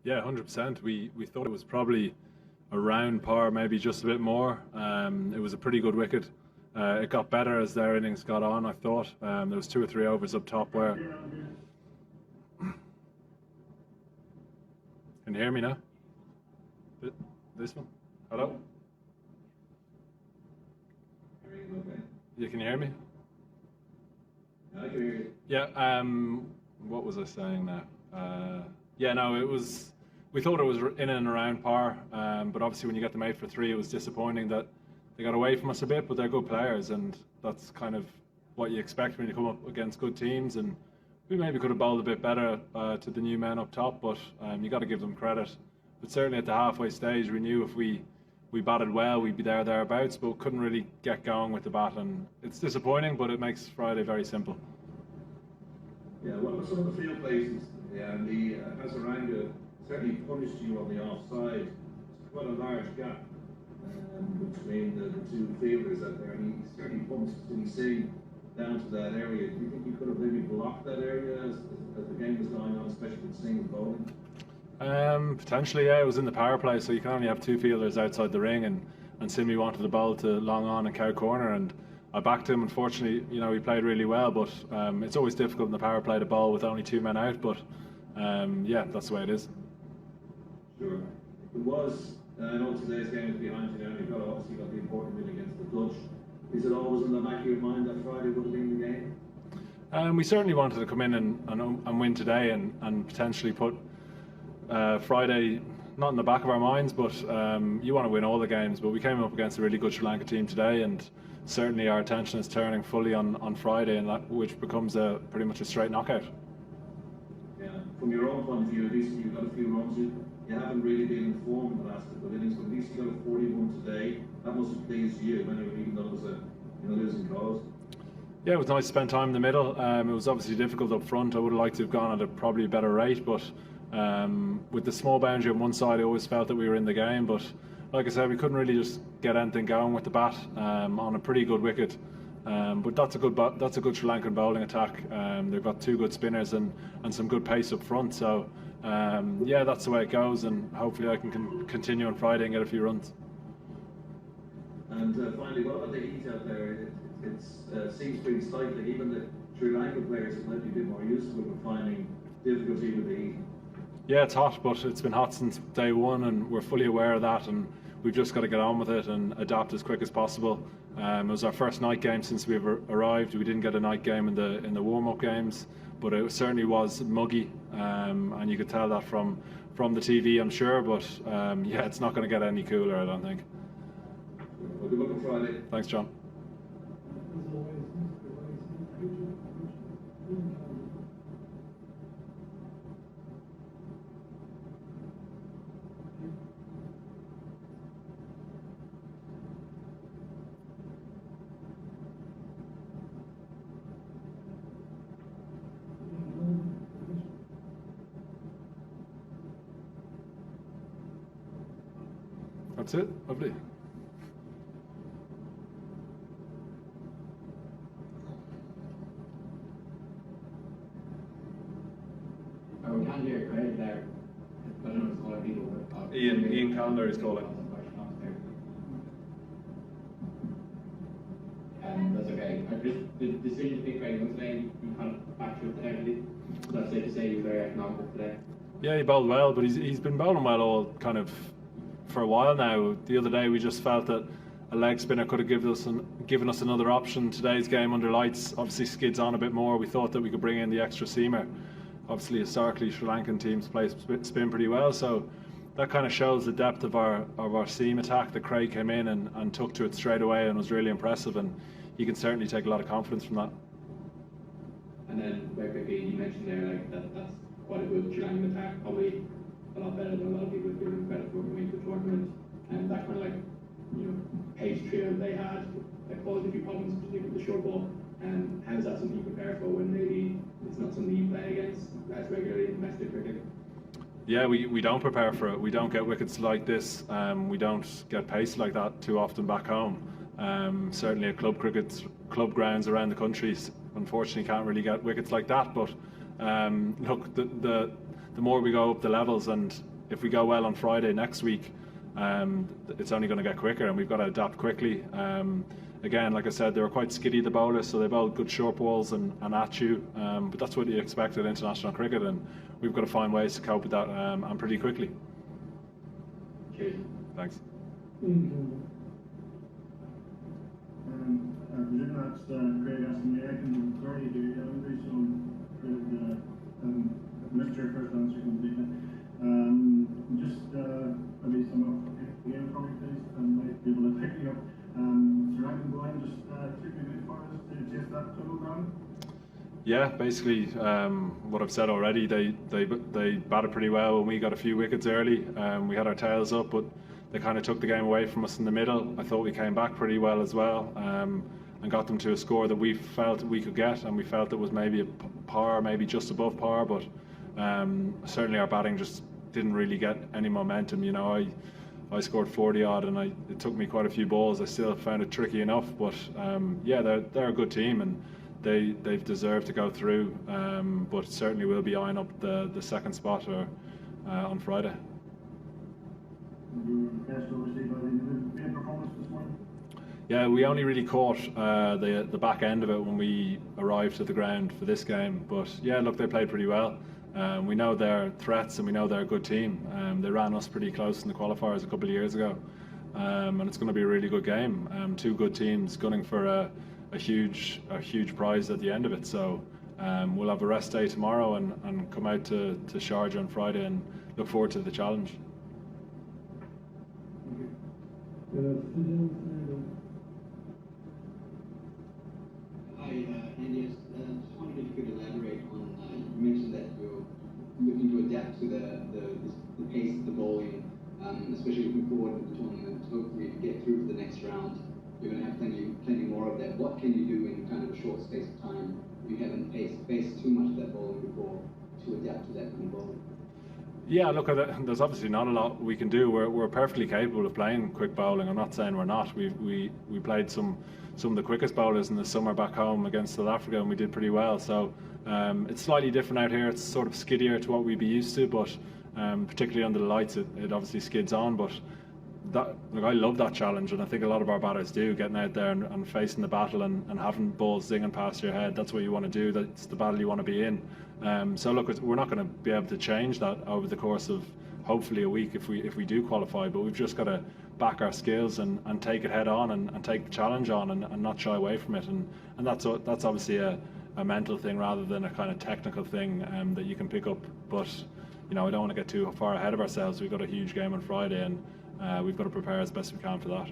Yeah, 100%. We thought it was probably around par, maybe just a bit more. It was a pretty good wicket. It got better as their innings got on, I thought. There was 2 or 3 overs up top where... Can you hear me now? This one? Hello? You can hear me? I can hear you. Yeah, what was I saying now? Yeah, no, it was... We thought it was in and around par, but obviously when you get them 8 for 3, it was disappointing that they got away from us a bit, but they're good players, and that's kind of what you expect when you come up against good teams. And we maybe could have bowled a bit better to the new men up top, but you got to give them credit. But certainly at the halfway stage, we knew if we batted well, we'd be thereabouts, but couldn't really get going with the bat, and it's disappointing, but it makes Friday very simple. Yeah, what were some of the field places? Yeah, and the Hazaranga certainly punished you on the offside. It's quite a large gap between the two fielders out there, and he certainly punished Tennessee down to that area. Do you think you could have maybe blocked that area as the game was going on, especially with Singh bowling? Potentially, yeah. It was in the power play, so you can only have 2 fielders outside the ring, and Simi wanted the ball to long on and cow corner, and I backed him. Unfortunately, he played really well, but it's always difficult in the power play to bowl with only 2 men out, but yeah, that's the way it is. Sure. It was, I know today's game is behind you now, you've obviously got the important win against the Dutch. Is it always in the back of your mind that Friday would have been the game? We certainly wanted to come in and win today, and potentially put Friday not in the back of our minds, but you want to win all the games. But we came up against a really good Sri Lanka team today, and certainly our attention is turning fully on Friday, and which becomes pretty much a straight knockout. Yeah, from your own point of view, at least you've got a few runs. You haven't really been in form in the last couple of innings, but at least you got a 41 today. That must have pleased you, even though it was a losing cause. Yeah, it was nice to spend time in the middle. It was obviously difficult up front. I would have liked to have gone at a probably better rate, but with the small boundary on one side, I always felt that we were in the game. But like I said, we couldn't really just get anything going with the bat on a pretty good wicket. But that's a good Sri Lankan bowling attack. They've got 2 good spinners and some good pace up front. So yeah, that's the way it goes, and hopefully I can continue on Friday and get a few runs. And finally, what about the heat out there? It seems pretty slightly. Even the Sri Lankan players might be a bit more used to it, but finding difficulty with the heat. Yeah, it's hot, but it's been hot since day one, and we're fully aware of that, and we've just got to get on with it and adapt as quick as possible. It was our first night game since we've arrived. We didn't get a night game in the warm-up games, but it certainly was muggy, and you could tell that from the TV, I'm sure. But yeah, it's not going to get any cooler, I don't think. Well, good luck on Friday. Thanks, John. That's it. Lovely. We can't hear Craig there. I don't know if it's calling people, but Ian Callender is calling. That's okay. The decision to pick Craig on today, you kind of backed up heavily. So that's safe to say he was very economical today. Yeah, he bowled well, but he's been bowling well all kind of for a while now. The other day we just felt that a leg spinner could have given us another option. Today's game under lights obviously skids on a bit more. We thought that we could bring in the extra seamer. Obviously, historically, Sri Lankan teams play spin pretty well, so that kind of shows the depth of our seam attack. That Craig came in and took to it straight away and was really impressive, and he can certainly take a lot of confidence from that. And then very quickly, you mentioned there that's quite a good Sri Lankan attack, probably a lot better than a lot of people give him credit for going into the tournament. And that kind of pace trio they had that caused a few problems, particularly with the short ball. And how is that something you prepare for when maybe it's not something you play against as regularly in domestic cricket? Yeah, we don't prepare for it. We don't get wickets like this. We don't get pace like that too often back home. Certainly at club grounds around the country, unfortunately can't really get wickets like that. But look, the more we go up the levels, and if we go well on Friday next week, it's only going to get quicker, and we've got to adapt quickly. Again, like I said, they were quite skiddy, the bowlers, so they bowled good short balls and at you, but that's what you expect in international cricket, and we've got to find ways to cope with that and pretty quickly. Cheers. Thanks. I presume that's Craig asking me. I can already do Andrew, so Craig, missed your first answer completely. Just maybe sum up again for me, please, and might be able to pick you up. Sir Ivan Boyne just took me bit far to chase that total down. Yeah, basically what I've said already. They batted pretty well when we got a few wickets early. We had our tails up, but they kind of took the game away from us in the middle. I thought we came back pretty well as well, and got them to a score that we felt we could get, and we felt it was maybe a par, maybe just above par, but certainly our batting just didn't really get any momentum. You know, I scored 40 odd, and it took me quite a few balls. I still found it tricky enough, but yeah, they're a good team, and they've deserved to go through, but certainly will be eyeing up the second spot on Friday. You were impressed, obviously, by the individual performance this morning. Yeah, we only really caught the back end of it when we arrived at the ground for this game. But yeah, look, they played pretty well. We know they're threats, and we know they're a good team. They ran us pretty close in the qualifiers a couple of years ago, and it's going to be a really good game. Two good teams gunning for a huge prize at the end of it. So we'll have a rest day tomorrow and come out to Sharjah on Friday and look forward to the challenge. Hi, Andy. Just wondered if you could elaborate on, you mentioned that you're looking to adapt to the pace of the bowling, especially looking forward to the tournament. Hopefully you get through to the next round. You're going to have plenty more of that. What can you do in kind of a short space of time if you haven't faced too much of that bowling before to adapt to that kind of bowling? Yeah, look, there's obviously not a lot we can do. We're perfectly capable of playing quick bowling. I'm not saying we're not. We played some of the quickest bowlers in the summer back home against South Africa, and we did pretty well. So it's slightly different out here. It's sort of skiddier to what we'd be used to, but particularly under the lights, it obviously skids on. But I love that challenge, and I think a lot of our batters do, getting out there and facing the battle and having balls zinging past your head. That's what you want to do. That's the battle you want to be in. So look, we're not going to be able to change that over the course of hopefully a week if we do qualify, but we've just got to back our skills and take it head on and take the challenge on and not shy away from it. And that's obviously a mental thing rather than a kind of technical thing that you can pick up. But you know, I don't want to get too far ahead of ourselves. We've got a huge game on Friday, and we've got to prepare as best we can for that.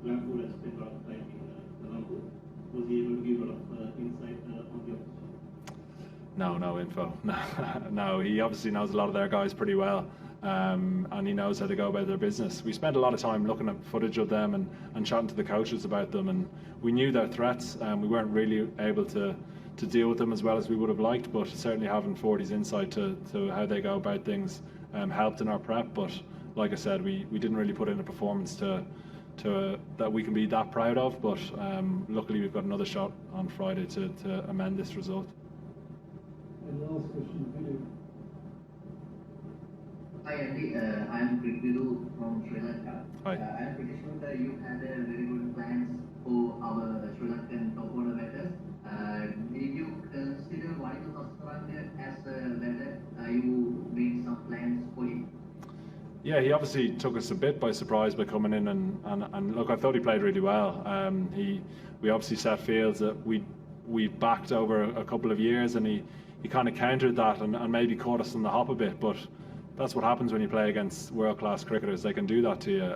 Lanka has spent a lot of time in Lanka. Was he able to give a lot of insight on the opposition? No info. No, he obviously knows a lot of their guys pretty well, and he knows how to go about their business. We spent a lot of time looking at footage of them and chatting to the coaches about them, and we knew their threats, and we weren't really able to deal with them as well as we would have liked, but certainly having 40's insight to how they go about things helped in our prep. But like I said, we didn't really put in a performance to that we can be that proud of, but luckily we've got another shot on Friday to amend this result. And the last question for you. Hi Andy, I am Prithvidu from Sri Lanka. Hi. I am pretty sure that you had a very good plans for our Sri Lankan top order batters. Did you consider Vaidhu Hasaranga as a batter? You made some plans for him? Yeah, he obviously took us a bit by surprise by coming in and look, I thought he played really well. We obviously set fields that we backed over a couple of years, and he kind of countered that and maybe caught us on the hop a bit. But that's what happens when you play against world-class cricketers. They can do that to you,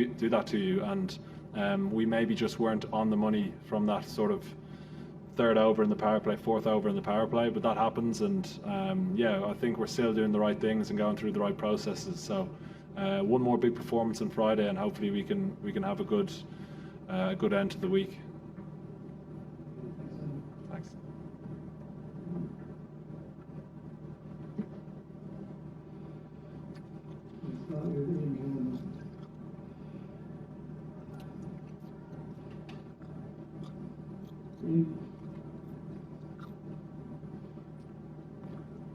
do that to you, and we maybe just weren't on the money from that sort of third over in the power play, fourth over in the power play, but that happens, and yeah, I think we're still doing the right things and going through the right processes. So one more big performance on Friday, and hopefully we can have a good end to the week. Thanks.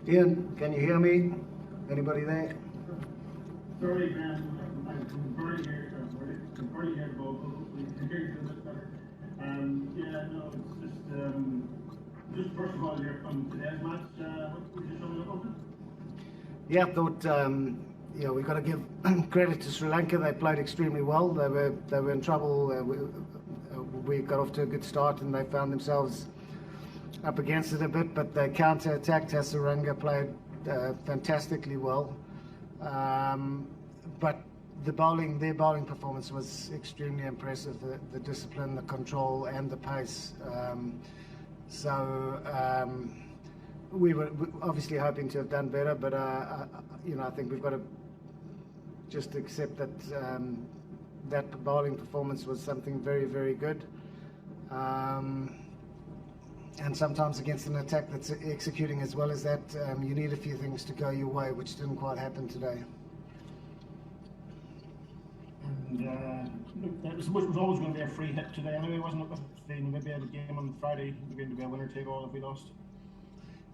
Ian, can you hear me? Anybody there? Sorry, Graham, I can barely hear both. Hopefully you can hear you a bit better. Yeah, no, it's just first of all, here from today's match, what would you sum it up on? Yeah, I thought we've got to give credit to Sri Lanka. They played extremely well. They were in trouble. We got off to a good start, and they found themselves up against it a bit. But they counter-attacked. Hasaranga played fantastically well. But their bowling performance was extremely impressive. The discipline, the control, and the pace. We were obviously hoping to have done better, but I think we've got to just accept that that bowling performance was something very, very good. And sometimes against an attack that's executing as well as that, you need a few things to go your way, which didn't quite happen today. And it was always going to be a free hit today anyway, wasn't it? With the Namibia game on Friday, it was going to be a winner take all if we lost.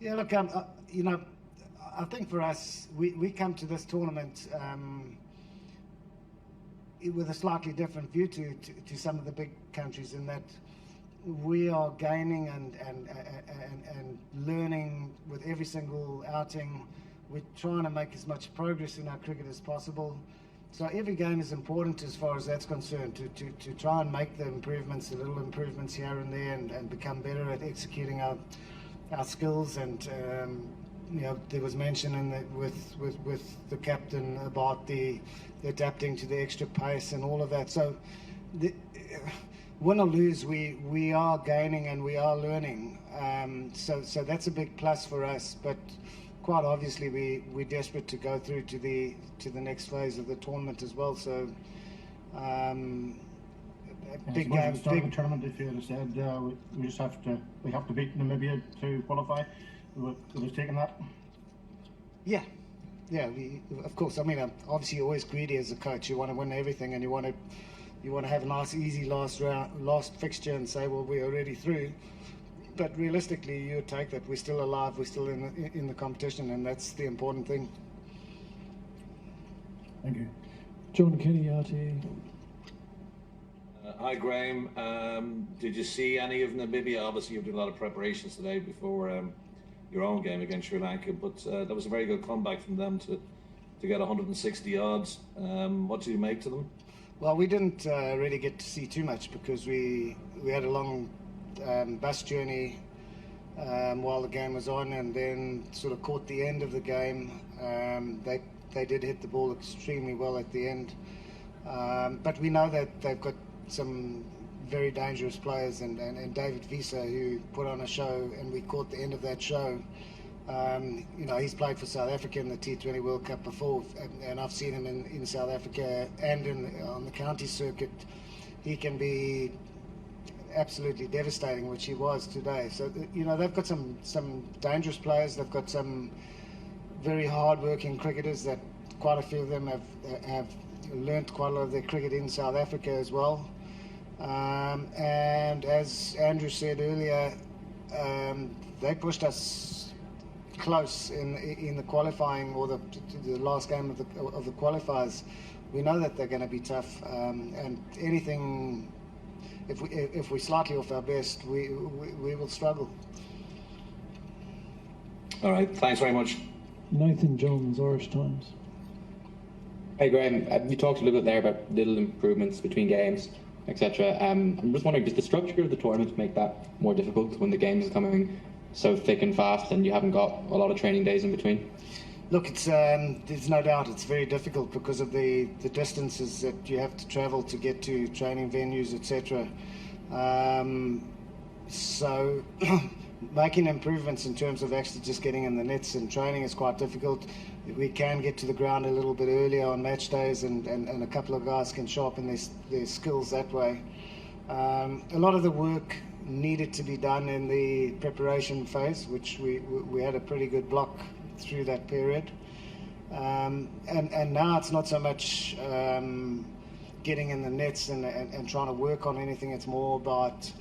Yeah, look, I think for us, we come to this tournament with a slightly different view to some of the big countries, in that we are gaining and learning with every single outing. We're trying to make as much progress in our cricket as possible. So every game is important as far as that's concerned, to try and make the improvements, the little improvements here and there, and become better at executing our skills. And there was mention with the captain about the adapting to the extra pace and all of that. So win or lose, we are gaining and we are learning. So that's a big plus for us. But quite obviously, we're desperate to go through to the next phase of the tournament as well. So big game. Start of the tournament, if you had said we have to beat Namibia to qualify. It was taking that. Yeah. Of course. I mean, obviously, you're always greedy as a coach. You want to win everything, and you want to have a nice, easy last fixture, and say, well, we're already through. But realistically, you take that. We're still alive. We're still in the competition, and that's the important thing. Thank you. John Kenny, RTE. Hi, Graham. Did you see any of Namibia? Obviously, you've done a lot of preparations today before your own game against Sri Lanka, but that was a very good comeback from them to get 160 odds. What do you make to them? Well, we didn't really get to see too much because we had a long bus journey while the game was on, and then sort of caught the end of the game. They did hit the ball extremely well at the end, but we know that they've got some very dangerous players, and David Visa, who put on a show, and we caught the end of that show. He's played for South Africa in the T20 World Cup before, and I've seen him in South Africa and on the county circuit. He can be absolutely devastating, which he was today. So they've got some dangerous players. They've got some very hard-working cricketers that quite a few of them have learnt quite a lot of their cricket in South Africa as well. And as Andrew said earlier, they pushed us close in the qualifying, or the last game of the qualifiers. We know that they're going to be tough, and anything. If we're slightly off our best, we will struggle. All right, thanks very much. Nathan Johns, Irish Times. Hey Graham, you talked a little bit there about little improvements between games, etc. I'm just wondering, does the structure of the tournament make that more difficult when the games are coming so thick and fast and you haven't got a lot of training days in between? Look, there's no doubt it's very difficult because of the distances that you have to travel to get to training venues, etc. So making improvements in terms of actually just getting in the nets and training is quite difficult. We can get to the ground a little bit earlier on match days, and a couple of guys can sharpen their skills that way. A lot of the work needed to be done in the preparation phase, which we had a pretty good block through that period, and now it's not so much getting in the nets and trying to work on anything. It's more about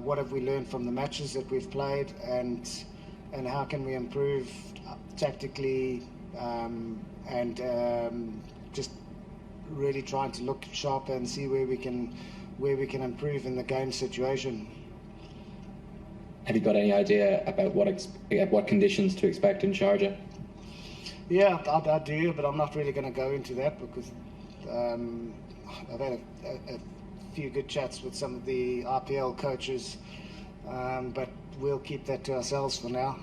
what have we learned from the matches that we've played, and and how can we improve tactically, and just really trying to look sharper and see where we can improve in the game situation. Have you got any idea about what conditions to expect in Sharjah? Yeah, I do, but I'm not really going to go into that because I've had a few good chats with some of the RPL coaches, but we'll keep that to ourselves for now,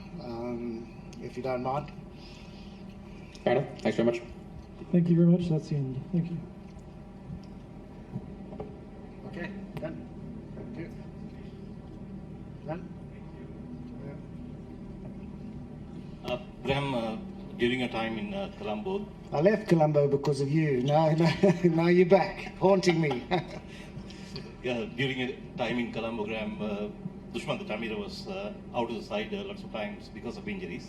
if you don't mind. Fair enough. Thanks very much. Thank you very much. That's the end. Thank you. Okay, done. Thank you. Done? Graham, during your time in Colombo, I left Colombo because of you. Now you're back, haunting me. during your time in Colombo, Graham, Dushman Tamira was out of the side lots of times because of injuries.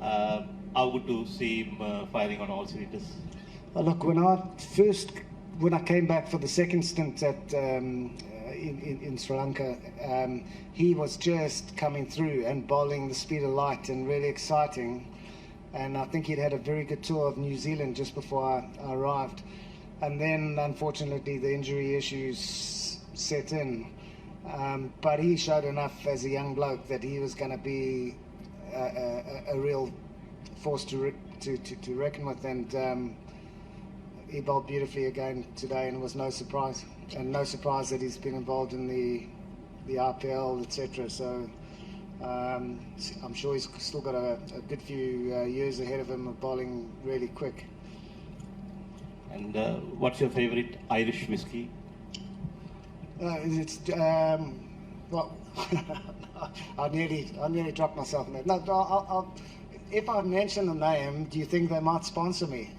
How good to see him firing on all cylinders? Look, when I came back for the second stint at in Sri Lanka, he was just coming through and bowling the speed of light and really exciting. And I think he'd had a very good tour of New Zealand just before I arrived. And then, unfortunately, the injury issues set in. But he showed enough as a young bloke that he was going to be a real force to reckon with. And he bowled beautifully again today, and it was no surprise. And no surprise that he's been involved in the RPL, etc. So I'm sure he's still got a good few years ahead of him of bowling really quick. And what's your favourite Irish whiskey? It's well, I nearly dropped myself in that. No, I'll, if I mention the name, do you think they might sponsor me?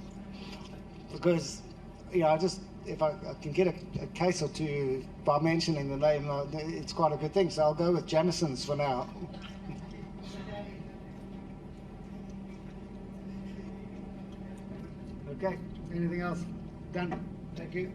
Because if I can get a case or two by mentioning the name, it's quite a good thing. So I'll go with Jamison's for now. Okay. Anything else? Done. Thank you.